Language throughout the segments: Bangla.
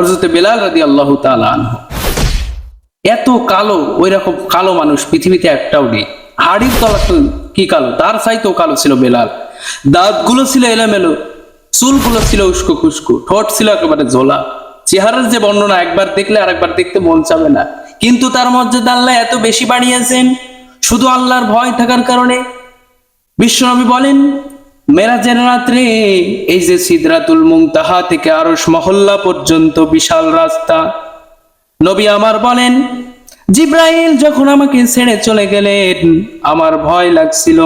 হযরত বেলাল রাদিয়াল্লাহু তাআলা আনহু। এত কালো, ওই রকম কালো মানুষ পৃথিবীতে একটাও নেই। হাড়ির তলা তো কি কালো, তার চাইতেও কালো ছিল বেলাল। দাঁতগুলো ছিল এলোমেলো, চুলগুলো ছিল উস্কো খুস্কো, ঠোঁট ছিল একেবারে ঝোলা। চেহারার যে বর্ণনা, একবার দেখলে আরেকবার দেখতে মন চাবে না। কিন্তু তার মর্যাদা আল্লাহ এত বেশি বাড়িয়েছেন শুধু আল্লাহর ভয় থাকার কারণে। বিশ্বনবী বলেন, মেরাজের রাত্রে এই যে সিদরাতুল মুনতাহা থেকে আরশ মহল্লা পর্যন্ত বিশাল রাস্তা, নবী আমার বলেন, জিব্রাইল যখন আমাকে ছেড়ে চলে গেলেন আমার ভয় লাগছিল।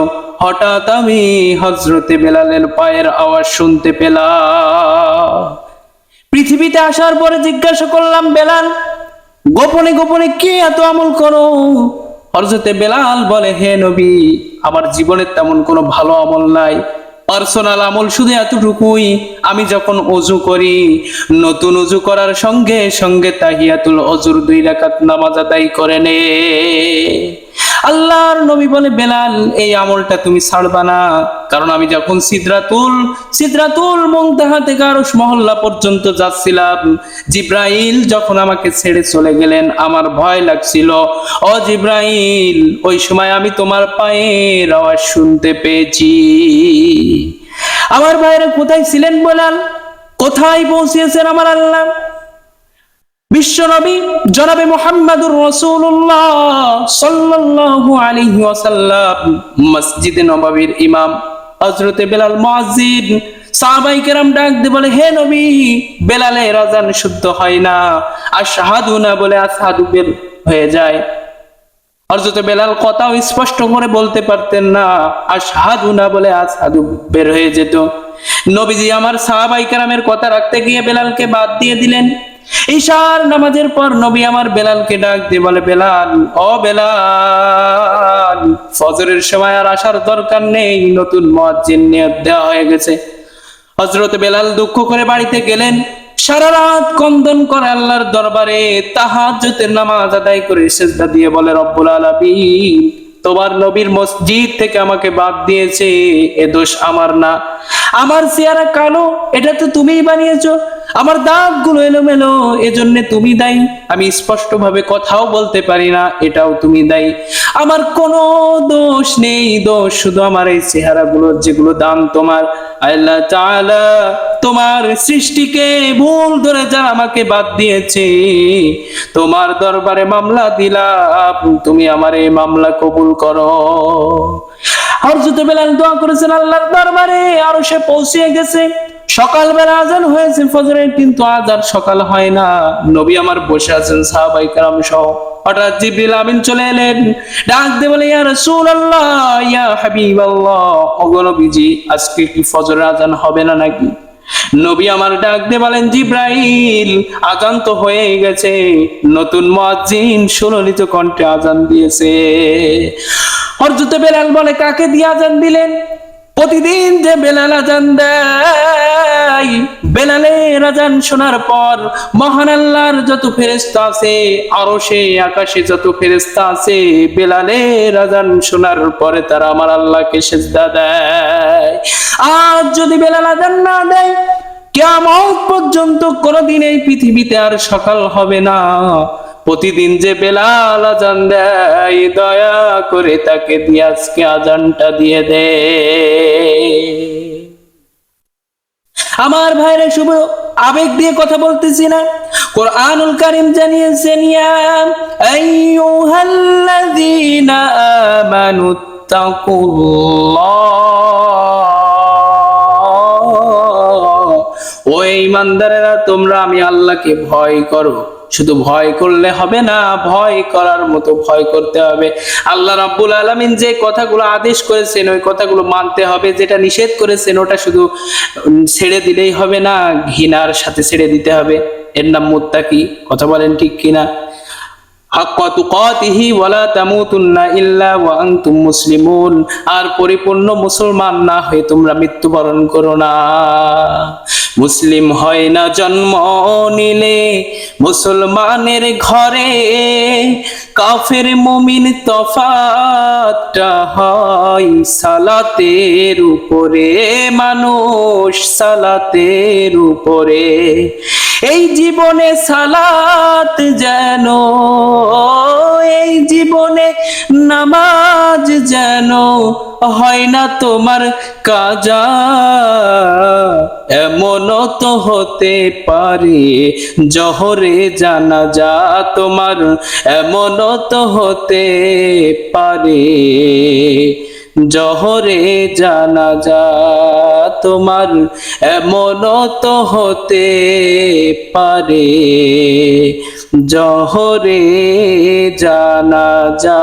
হঠাৎ আমি হযরতে বেলালের পায়ের আওয়াজ শুনতে পেলাম। পৃথিবীতে আসার পরে জিজ্ঞাসা করলাম, বেলাল গোপনে গোপনে কি এত আমল করো? হযরতে বেলাল বলে, হে নবী, আমার জীবনের তেমন কোনো ভালো আমল নাই, পার্সোনাল আমল শুধু এতটুকুই, আমি যখন ওযু করি নতুন ওযু করার সঙ্গে সঙ্গে তাহিয়াতুল ওযুর 2 রাকাত নামাজ আদায় করে নে। আল্লাহর নবী বলে, বেলাল এই আমলটা তুমি ছাড়বা না, কারণ আমি যখন সিদরাতুল মুনতাহা থেকে আরশ মহল্লা পর্যন্ত যাচ্ছিলাম, জিব্রাইল যখন আমাকে ছেড়ে চলে গেলেন আমার ভয় লাগছিল। ও জিব্রাইল, ওই সময় আমি তোমার পায়ের আওয়াজ শুনতে পেয়েছি। আমার ভাইরা কোথায় ছিলেন বেলাল? কোথায় পৌঁছিয়েছেন আমার আল্লাহ? বিশ্বনবী জনাবে মুহাম্মদুর রাসূলুল্লাহ সাল্লাল্লাহু আলাইহি ওয়াসাল্লাম মসজিদে নববীর ইমাম হযরতে বেলাল মুয়াজ্জিন। সাহাবায়ে কেরাম ডাক দিয়ে বলে, হে নবী, বেলালের আযান শুদ্ধ হয় না, আশহাদু না বলে আসহাদু বের হয়ে যায়। হযরতে বেলাল কথাও স্পষ্ট করে বলতে পারতেন না, আশহাদু না বলে আসহাদু বের হয়ে যেত। নবীজি আমার সাহাবায়ে কেরামের কথা রাখতে গিয়ে বেলালকে বাদ দিয়ে দিলেন। ঈশার নামাজের পর নবী আমার বেলালকে ডাক দিয়ে বলে, বেলাল, ও বেলাল, ফজরের সময় আর আসার দরকার নেই, নতুন মুয়াজ্জিন নিয়োগ দেওয়া হয়ে গেছে। হযরত বেলাল দুঃখ করে বাড়িতে গেলেন। সারা রাত কন্দন করে আল্লাহর দরবারে তাহাজ্জুদের নামাজ আদায় করে সিজদা দিয়ে বলে, রব্বুল আলামিন, তোমার নবীর মসজিদ থেকে আমাকে বাদ দিয়েছে, এ দোষ আমার না। আমার চেহারা কালো, এটা তো তুমিই বানিয়েছো। আমার দাঁতগুলো এলোমেলো, এজন্য তুমি দায়ী। আমি স্পষ্ট ভাবে কথাও বলতে পারি না, এটাও তুমি দায়ী। আমার কোনো দোষ নেই, দোষ শুধু আমার এই চেহারাগুলো, যেগুলো দান তোমার। আল্লাহ তাআলা তোমার সৃষ্টিকে ভুল ধরে যারা আমাকে বাদ দিয়েছে, তোমার দরবারে মামলা দিলাম, তুমি আমার এই মামলা কবুল করো। হযরত বেলাল দোয়া করেছেন আল্লাহর দরবারে, আর সে পৌঁছে গেছে। সকালবেলা আজান হয়েছে ফজরের, কিন্তু আজ আর সকাল হয় না। নবী আমার বসে আছেন সাহাবায়ে কেরাম সহ। হঠাৎ জিবরিল আমিন চলে এলেন, ডাক দিয়ে বলে, ইয়া রাসূলুল্লাহ, ইয়া হাবিবাল্লাহ, ওগো নবীজি, আজকে কি ফজরের আজান হবে না নাকি? নবী আমার ডাক দিয়ে বলেন, জিব্রাইল, আজান তো হয়ে গেছে, নতুন মুয়াজ্জিন সুললিত কণ্ঠে আজান দিয়েছে। হযরত বেলাল বলে, কাকে দিয়ে আজান দিলেন? প্রতিদিন যে বেলাল আজান দেয়, বেলালের আজান শোনার পর মহান আল্লাহর যত ফেরেশতা আছে, আরশে আকাশে যত ফেরেশতা আছে, বেলালের আজান শোনার পরে তারা আমার আল্লাহকে সিজদা দেয়। আজ যদি বেলাল আজান না দেয়, কিয়ামত পর্যন্ত কোনদিন এই পৃথিবীতে আর সকাল হবে না। প্রতিদিন যে বেলাল আজান দেয়, দয়া করে তাকে দিয়ে আজকে আজানটা দিয়ে দে। আমার ভাইরা, শুভ আবেগ দিয়ে কথা বলতেছি না, কোরআনুল কারীম জানিয়েছেন, ইয়া আইয়ুহাল্লাযীনা আমানুত্তাকুল্লাহ, ও ঈমানদারেরা, তোমরা আমি আল্লাহকে ভয় করো। শুধু ভয় করলে হবে না, ভয় করার মতো ভয় করতে হবে। আল্লাহ রাব্বুল আলামিন যে কথাগুলো আদেশ করেছেন ওই কথাগুলো মানতে হবে, যেটা নিষেধ করেছেন ওটা শুধু ছেড়ে দিলেই হবে না, ঘৃণার সাথে ছেড়ে দিতে হবে। এর নাম মুত্তাকি। কথা বলেন ঠিক কিনা? হাক্কা তুকাতিহি ওয়ালা তামুতুন্না ইল্লা ওয়া আনতুম মুসলিমুন, আর পরিপূর্ণ মুসলমান না হয়ে তোমরা মৃত্যুবরণ করো না। মুসলিম হয় না জন্ম নিলে মুসলমানের ঘরে, কাফের মুমিন তফাৎটা হয় সালাতের উপরে, মানুষ সালাতের উপরে। এই জীবনে সালাত যেন, এই জীবনে নামাজ যেন হয় না তোমার কাজা। এমনও তো হতে পারে জোহরে জানাজা তোমার, এমনও তো হতে পারে জোহরে জানাজা তোমার, এমনও তো হতে পারে জোহরে জানাজা।